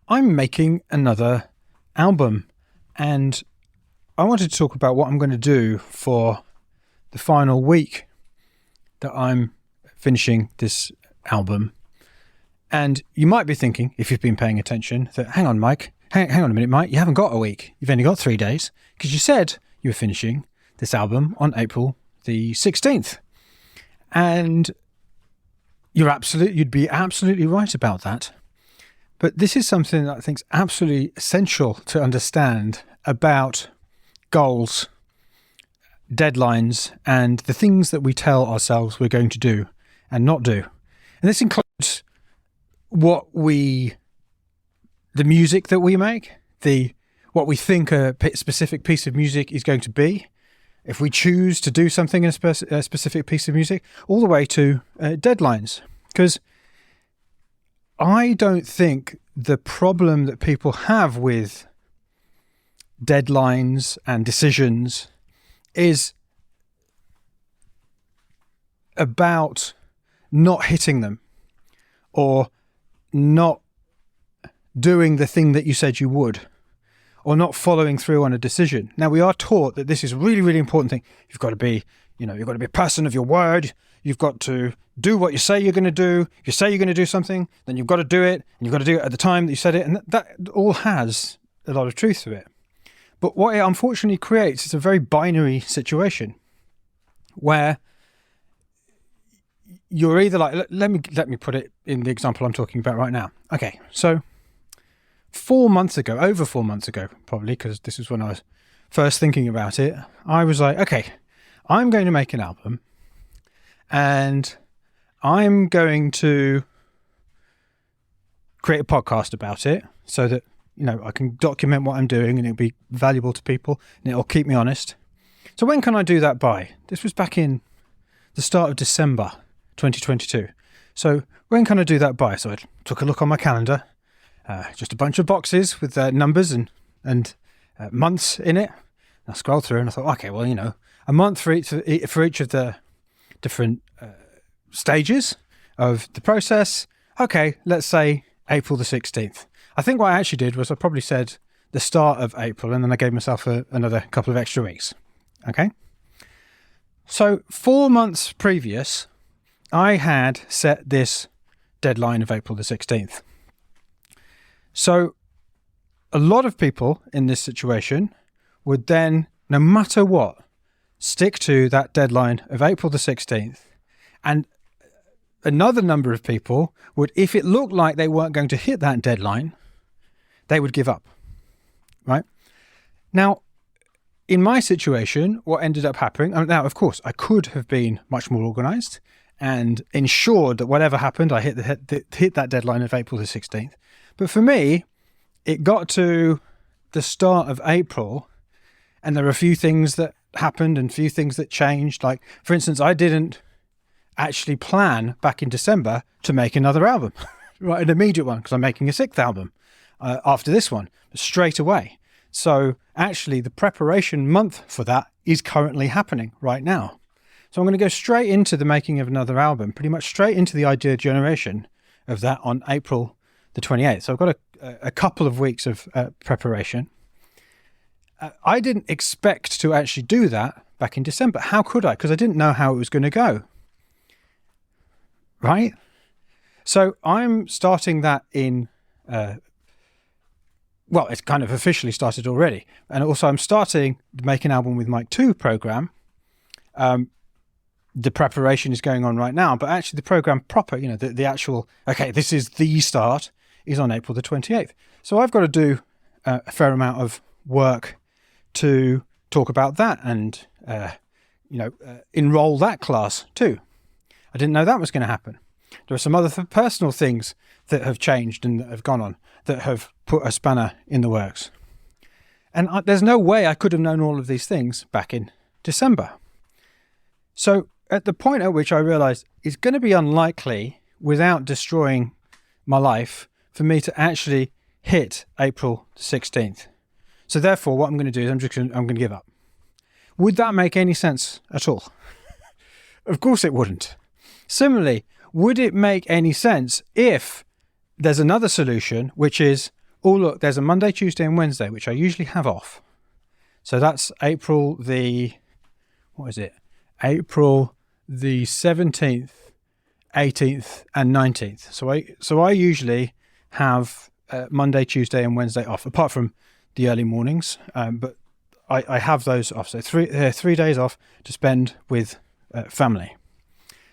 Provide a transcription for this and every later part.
I'm making another album, and I wanted to talk about what I'm going to do for the final week that I'm finishing this album. And you might be thinking, if you've been paying attention, that hang on a minute, Mike, you haven't got a week. You've only got 3 days, because you said you were finishing this album on April the 16th. And you'd be absolutely right about that. But this is something that I think is absolutely essential to understand about goals, deadlines, and the things that we tell ourselves we're going to do and not do. And this includes the music that we make, what we think a specific piece of music is going to be, if we choose to do something in a specific piece of music, all the way to deadlines. Because I don't think the problem that people have with deadlines and decisions is about not hitting them or not doing the thing that you said you would or not following through on a decision. Now, we are taught that this is a really, really important thing. You've got to be a person of your word. You've got to do what you say you're going to do. If you say you're going to do something, then you've got to do it, and you've got to do it at the time that you said it. And that all has a lot of truth to it. But what it unfortunately creates is a very binary situation where you're either like, let me put it in the example I'm talking about right now. Okay, so 4 months ago, over 4 months ago, probably, because this is when I was first thinking about it, I was like, okay, I'm going to make an album, and I'm going to create a podcast about it so that, I can document what I'm doing and it'll be valuable to people and it'll keep me honest. So when can I do that by? This was back in the start of December 2022. So when can I do that by? So I took a look on my calendar, just a bunch of boxes with numbers and months in it. And I scrolled through and I thought, okay, well, a month for each of the different stages of the process. Okay, let's say April the 16th. I think what I actually did was I probably said the start of April, and then I gave myself another couple of extra weeks. Okay. So 4 months previous, I had set this deadline of April the 16th. So a lot of people in this situation would then, no matter what, stick to that deadline of April the 16th. And another number of people would, if it looked like they weren't going to hit that deadline, they would give up, right? Now, in my situation, what ended up happening, now, of course, I could have been much more organized and ensured that whatever happened, I hit that deadline of April the 16th. But for me, it got to the start of April, and there were a few things that happened and a few things that changed. Like, for instance, I didn't actually plan back in December to make another album, right? An immediate one, because I'm making a 6th album after this one, straight away. So actually the preparation month for that is currently happening right now. So I'm going to go straight into the making of another album, pretty much straight into the idea generation of that on April the 28th. So I've got a couple of weeks of preparation. I didn't expect to actually do that back in December. How could I? Because I didn't know how it was going to go. Right? So I'm starting that in, it's kind of officially started already. And also I'm starting the Make an Album with Mike 2 program. The preparation is going on right now, but actually the program proper, the actual, okay, this is the start, is on April the 28th. So I've got to do a fair amount of work to talk about that and, enroll that class too. I didn't know that was going to happen. There are some other personal things that have changed and that have gone on that have put a spanner in the works. And there's no way I could have known all of these things back in December. So at the point at which I realized it's going to be unlikely, without destroying my life, for me to actually hit April 16th. So therefore, what I'm going to do is I'm going to give up. Would that make any sense at all? Of course it wouldn't. Similarly, would it make any sense if there's another solution, which is, oh look, there's a Monday, Tuesday and Wednesday, which I usually have off. So that's April the 17th, 18th and 19th. So I usually have Monday, Tuesday and Wednesday off, apart from the early mornings. But I have those off. So 3 days off to spend with family.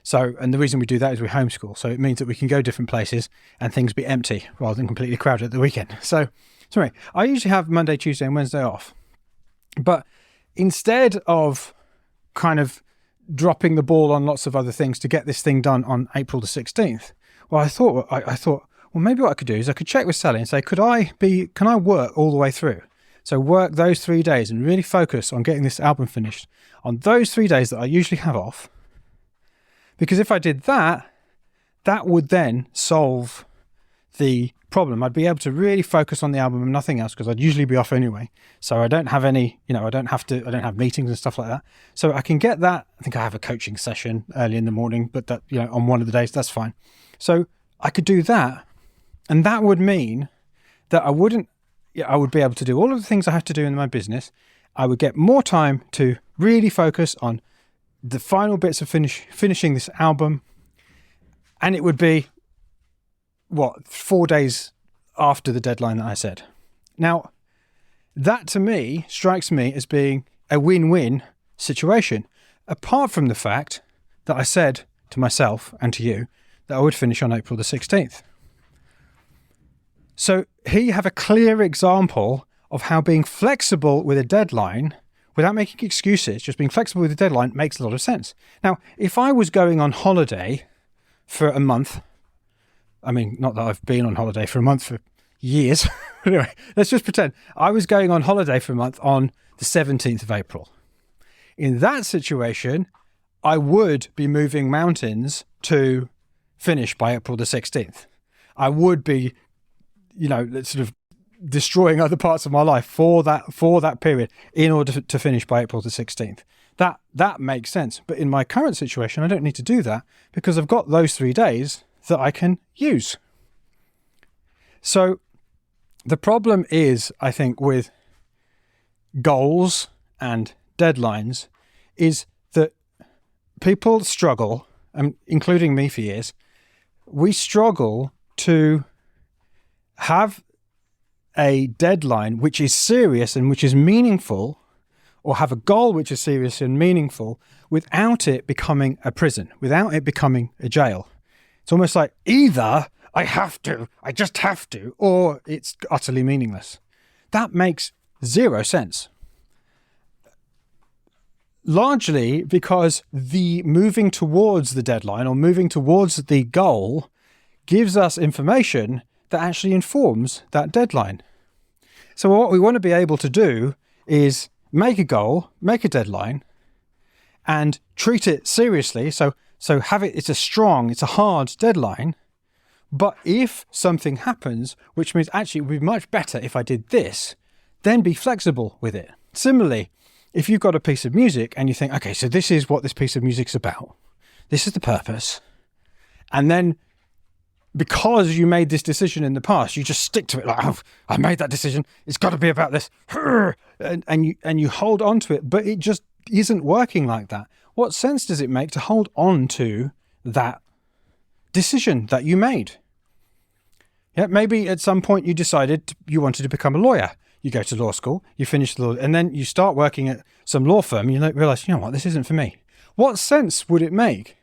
So, and the reason we do that is we homeschool. So it means that we can go different places and things be empty rather than completely crowded at the weekend. So, sorry, I usually have Monday, Tuesday and Wednesday off. But instead of kind of dropping the ball on lots of other things to get this thing done on April the 16th, well, I thought, well, maybe what I could do is I could check with Sally and say, can I work all the way through? So work those 3 days and really focus on getting this album finished on those 3 days that I usually have off. Because if I did that, that would then solve the problem. I'd be able to really focus on the album and nothing else because I'd usually be off anyway. So I don't have any, I don't have meetings and stuff like that. So I can get that. I think I have a coaching session early in the morning, but that, on one of the days, that's fine. So I could do that. And that would mean that I would be able to do all of the things I have to do in my business. I would get more time to really focus on the final bits of finishing this album. And it would be 4 days after the deadline that I said. Now, that to me strikes me as being a win-win situation, apart from the fact that I said to myself and to you that I would finish on April the 16th. So here you have a clear example of how being flexible with a deadline without making excuses, just being flexible with a deadline makes a lot of sense. Now, if I was going on holiday for a month, I mean, not that I've been on holiday for a month for years. Anyway, let's just pretend I was going on holiday for a month on the 17th of April. In that situation, I would be moving mountains to finish by April the 16th. I would be, sort of destroying other parts of my life for that period in order to finish by April the 16th. That makes sense. But in my current situation, I don't need to do that because I've got those 3 days that I can use. So the problem is, I think, with goals and deadlines is that people struggle, including me for years, we struggle to have a deadline which is serious and which is meaningful, or have a goal which is serious and meaningful without it becoming a prison, without it becoming a jail. It's almost like either I just have to, or it's utterly meaningless. That makes zero sense. Largely because the moving towards the deadline or moving towards the goal gives us information that actually informs that deadline. So what we want to be able to do is make a goal, make a deadline, and treat it seriously. So have it, it's a hard deadline. But if something happens, which means actually it would be much better if I did this, then be flexible with it. Similarly, if you've got a piece of music and you think, okay, so this is what this piece of music's about. This is the purpose. And then because you made this decision in the past, you just stick to it like, oh, I made that decision. It's got to be about this. And you hold on to it, but it just isn't working like that. What sense does it make to hold on to that decision that you made? Yeah, maybe at some point you decided you wanted to become a lawyer. You go to law school, you finish the law, and then you start working at some law firm. You realize, what, this isn't for me. What sense would it make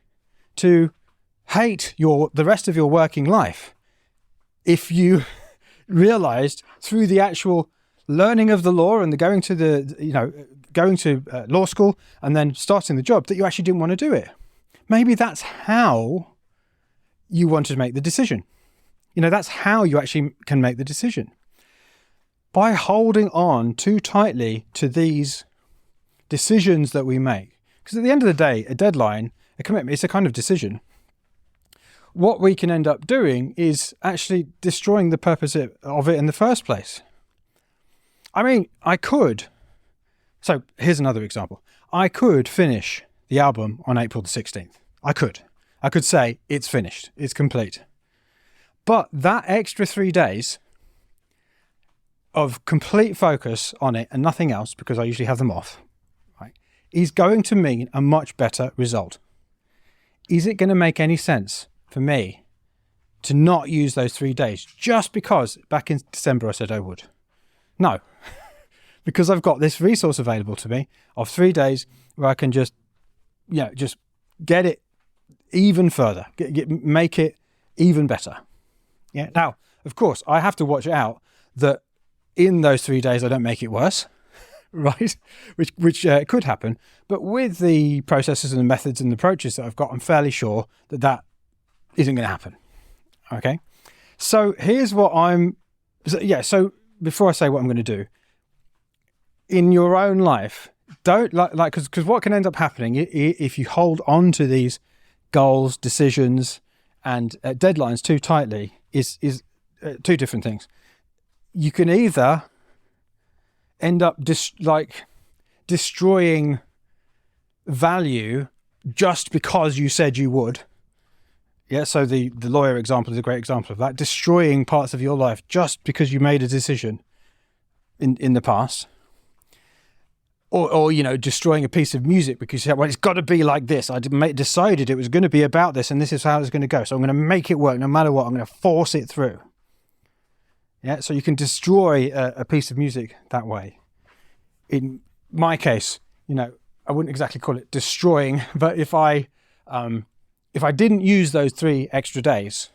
to hate the rest of your working life if you realized through the actual learning of the law and the going to law school and then starting the job that you actually didn't want to do it? Maybe that's how you want to make the decision. That's how you actually can make the decision. By holding on too tightly to these decisions that we make. Because at the end of the day, a deadline, a commitment, it's a kind of decision. What we can end up doing is actually destroying the purpose of it in the first place. I mean, so here's another example. I could finish the album on April the 16th. I could say it's finished, it's complete. But that extra 3 days of complete focus on it and nothing else, because I usually have them off, right, is going to mean a much better result. Is it going to make any sense for me to not use those 3 days just because back in December I said I would? No, because I've got this resource available to me of 3 days where I can just get it even further, make it even better. Yeah. Now, of course, I have to watch out that in those 3 days I don't make it worse, right? Which could happen. But with the processes and the methods and the approaches that I've got, I'm fairly sure that isn't going to happen. Okay. So here's what so before I say what I'm going to do, in your own life, don't because what can end up happening if you hold on to these goals, decisions, and deadlines too tightly is two different things. You can either end up destroying value just because you said you would. Yeah, so the lawyer example is a great example of that. Destroying parts of your life just because you made a decision in the past. Or destroying a piece of music because you said, well, it's got to be like this. I decided it was going to be about this and this is how it's going to go. So I'm going to make it work no matter what. I'm going to force it through. Yeah, so you can destroy a piece of music that way. In my case, I wouldn't exactly call it destroying, but if I didn't use those 3 extra days,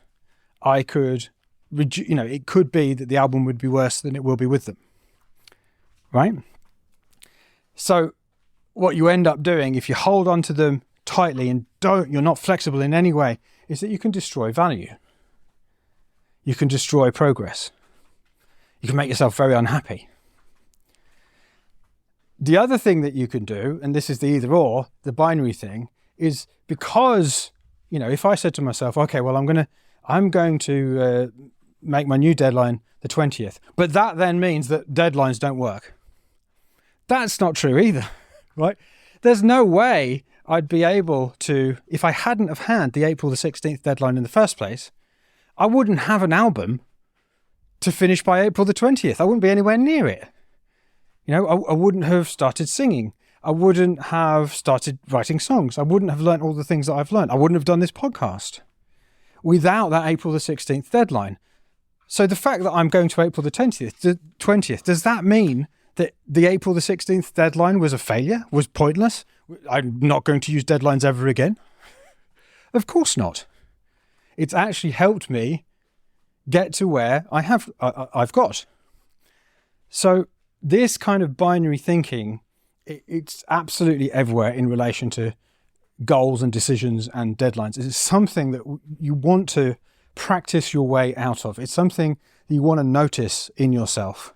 I could, it could be that the album would be worse than it will be with them, right? So what you end up doing if you hold on to them tightly and you're not flexible in any way, is that you can destroy value. You can destroy progress. You can make yourself very unhappy. The other thing that you can do, and this is the either or, the binary thing, is because, if I said to myself, okay, well, I'm going to make my new deadline the 20th, but that then means that deadlines don't work. That's not true either, right? There's no way I'd be able to, if I hadn't have had the April the 16th deadline in the first place, I wouldn't have an album to finish by April the 20th. I wouldn't be anywhere near it. I wouldn't have started singing. I wouldn't have started writing songs. I wouldn't have learned all the things that I've learned. I wouldn't have done this podcast without that April the 16th deadline. So the fact that I'm going to April the 20th, does that mean that the April the 16th deadline was a failure, was pointless? I'm not going to use deadlines ever again? Of course not. It's actually helped me get to where I've got. So this kind of binary thinking, it's absolutely everywhere in relation to goals and decisions and deadlines. It's something that you want to practice your way out of. It's something that you want to notice in yourself.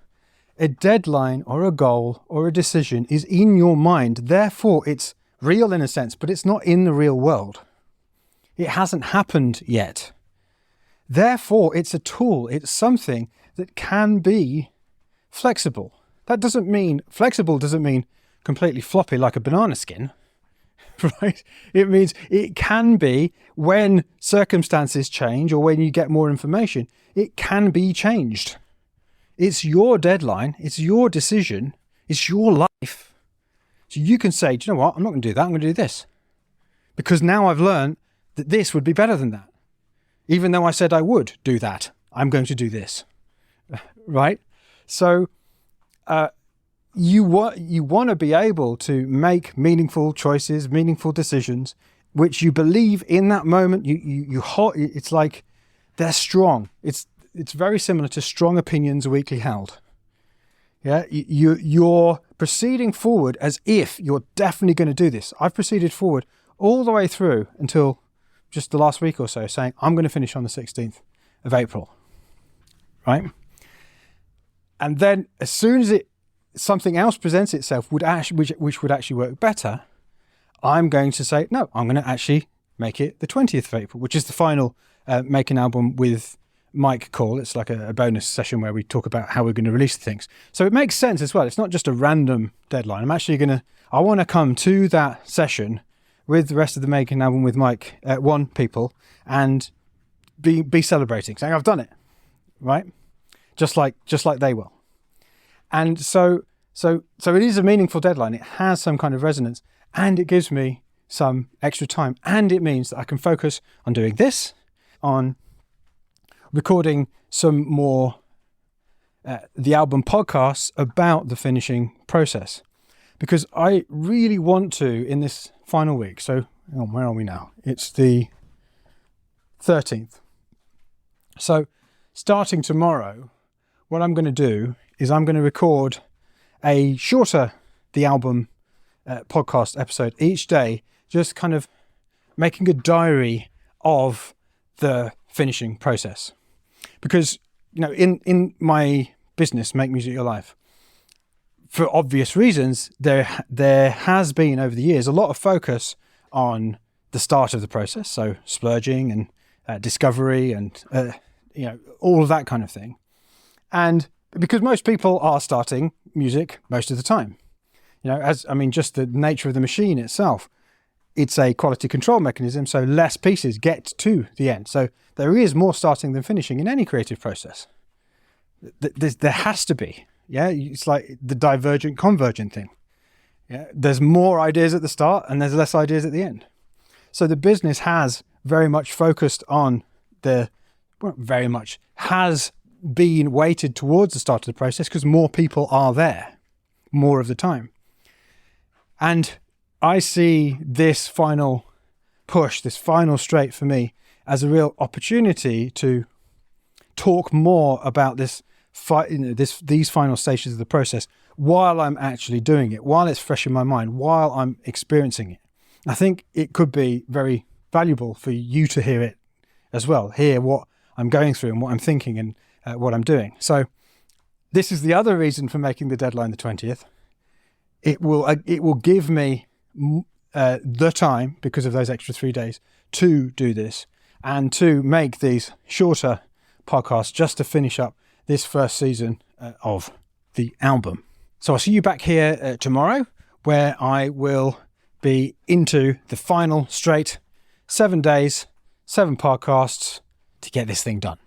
A deadline or a goal or a decision is in your mind. Therefore, it's real in a sense, but it's not in the real world. It hasn't happened yet. Therefore, it's a tool. It's something that can be flexible. Flexible doesn't mean completely floppy like a banana skin, right? It means it can be, when circumstances change or when you get more information, it can be changed. It's your deadline. It's your decision. It's your life. So you can say, do you know what? I'm not going to do that. I'm going to do this. Because now I've learned that this would be better than that. Even though I said I would do that, I'm going to do this. Right? So you want to be able to make meaningful choices, meaningful decisions, which you believe in that moment. It's like they're strong. It's very similar to strong opinions weakly held. Yeah, you're proceeding forward as if you're definitely going to do this. I've proceeded forward all the way through until just the last week or so, saying I'm going to finish on the 16th of April. Right? And then as soon as something else presents itself which would actually work better, I'm going to say, no, I'm going to actually make it the 20th of April, which is the final Make an Album with Mike call. It's like a bonus session where we talk about how we're going to release things. So it makes sense as well. It's not just a random deadline. I want to come to that session with the rest of the Make an Album with Mike one people and be celebrating, saying I've done it, right? Just like they will. And so it is a meaningful deadline. It has some kind of resonance, and it gives me some extra time. And it means that I can focus on doing this, on recording some more the album podcasts about the finishing process. Because I really want to, in this final week, so where are we now? It's the 13th. So starting tomorrow, what I'm going to do is I'm going to record a shorter The Album podcast episode each day, just kind of making a diary of the finishing process. Because, in my business, Make Music Your Life, for obvious reasons, there has been over the years a lot of focus on the start of the process, so splurging and discovery and all of that kind of thing. And because most people are starting music most of the time, just the nature of the machine itself, it's a quality control mechanism, so less pieces get to the end. So there is more starting than finishing in any creative process. There has to be. Yeah, it's like the divergent convergent thing. Yeah, there's more ideas at the start and there's less ideas at the end. So the business has very much focused on has been weighted towards the start of the process because more people are there more of the time. And I see this final push, this final straight for me as a real opportunity to talk more about these final stages of the process while I'm actually doing it, while it's fresh in my mind, while I'm experiencing it. I think it could be very valuable for you to hear it as well, hear what I'm going through and what I'm thinking and what I'm doing. So this is the other reason for making the deadline the 20th. It will give me the time, because of those extra 3 days, to do this and to make these shorter podcasts just to finish up this first season of the album. So I'll see you back here tomorrow, where I will be into the final straight 7 days, 7 podcasts to get this thing done.